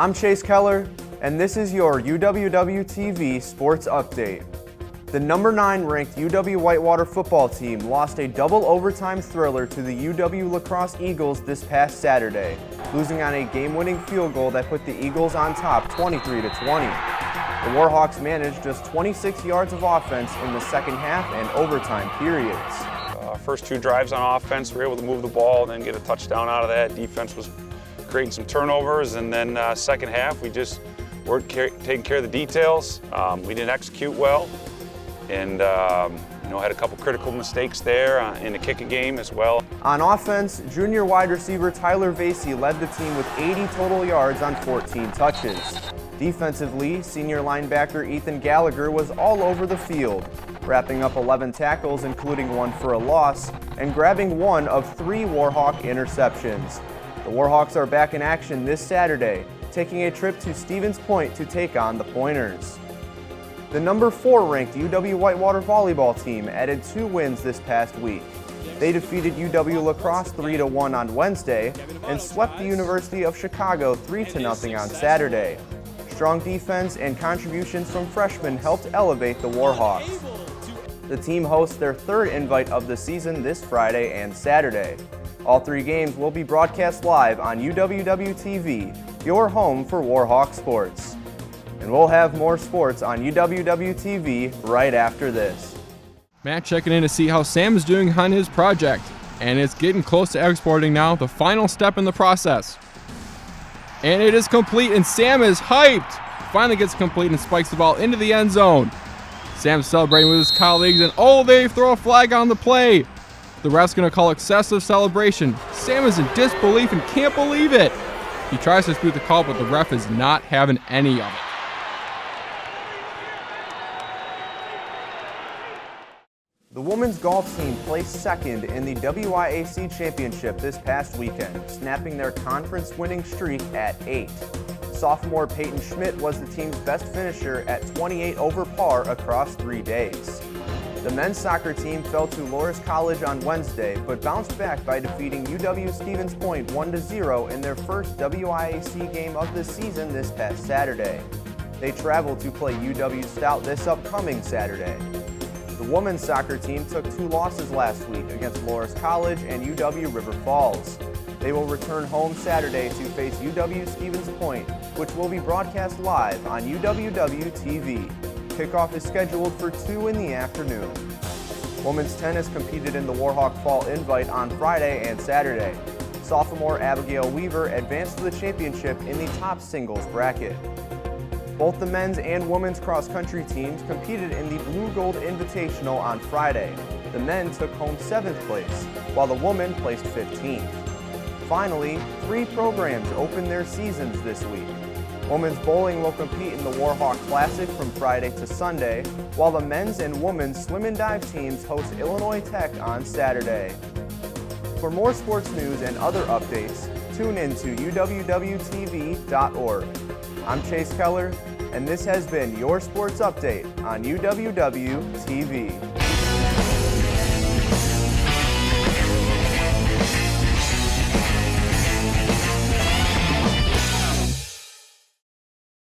I'm Chase Keller, and this is your UWW-TV Sports Update. The number 9 ranked UW Whitewater football team lost a double overtime thriller to the UW Lacrosse Eagles this past Saturday, losing on a game-winning field goal that put the Eagles on top 23-20. The Warhawks managed just 26 yards of offense in the second half and overtime periods. First 2 drives on offense, we were able to move the ball and then get a touchdown out of that. Defense was creating some turnovers, and then second half we just weren't taking care of the details. We didn't execute well, and had a couple critical mistakes there in the kicking game as well. On offense, junior wide receiver Tyler Vasey led the team with 80 total yards on 14 touches. Defensively, senior linebacker Ethan Gallagher was all over the field, wrapping up 11 tackles, including 1 for a loss, and grabbing 1 of 3 Warhawk interceptions. The Warhawks are back in action this Saturday, taking a trip to Stevens Point to take on the Pointers. The number 4 ranked UW Whitewater volleyball team added 2 wins this past week. They defeated UW Lacrosse 3-1 on Wednesday and swept the University of Chicago 3-0 on Saturday. Strong defense and contributions from freshmen helped elevate the Warhawks. The team hosts their 3rd invite of the season this Friday and Saturday. All 3 games will be broadcast live on UWW-TV, your home for Warhawk sports. And we'll have more sports on UWW-TV right after this. Matt checking in to see how Sam is doing on his project, and it's getting close to exporting now, the final step in the process. And it is complete, and Sam is hyped. Finally gets complete and spikes the ball into the end zone. Sam's celebrating with his colleagues, and they throw a flag on the play. The ref's going to call excessive celebration. Sam is in disbelief and can't believe it. He tries to dispute the call, but the ref is not having any of it. The women's golf team placed 2nd in the WIAC championship this past weekend, snapping their conference winning streak at 8. Sophomore Peyton Schmidt was the team's best finisher at 28 over par across 3 days. The men's soccer team fell to Loras College on Wednesday, but bounced back by defeating UW Stevens Point 1-0 in their first WIAC game of the season this past Saturday. They travel to play UW Stout this upcoming Saturday. The women's soccer team took 2 losses last week against Loras College and UW River Falls. They will return home Saturday to face UW Stevens Point, which will be broadcast live on UWW-TV. Kickoff is scheduled for 2 in the afternoon. Women's tennis competed in the Warhawk Fall Invite on Friday and Saturday. Sophomore Abigail Weaver advanced to the championship in the top singles bracket. Both the men's and women's cross-country teams competed in the Blue Gold Invitational on Friday. The men took home 7th place, while the women placed 15th. Finally, 3 programs opened their seasons this week. Women's bowling will compete in the Warhawk Classic from Friday to Sunday, while the men's and women's swim and dive teams host Illinois Tech on Saturday. For more sports news and other updates, tune in to UWWTV.org. I'm Chase Keller, and this has been your Sports Update on UWW-TV.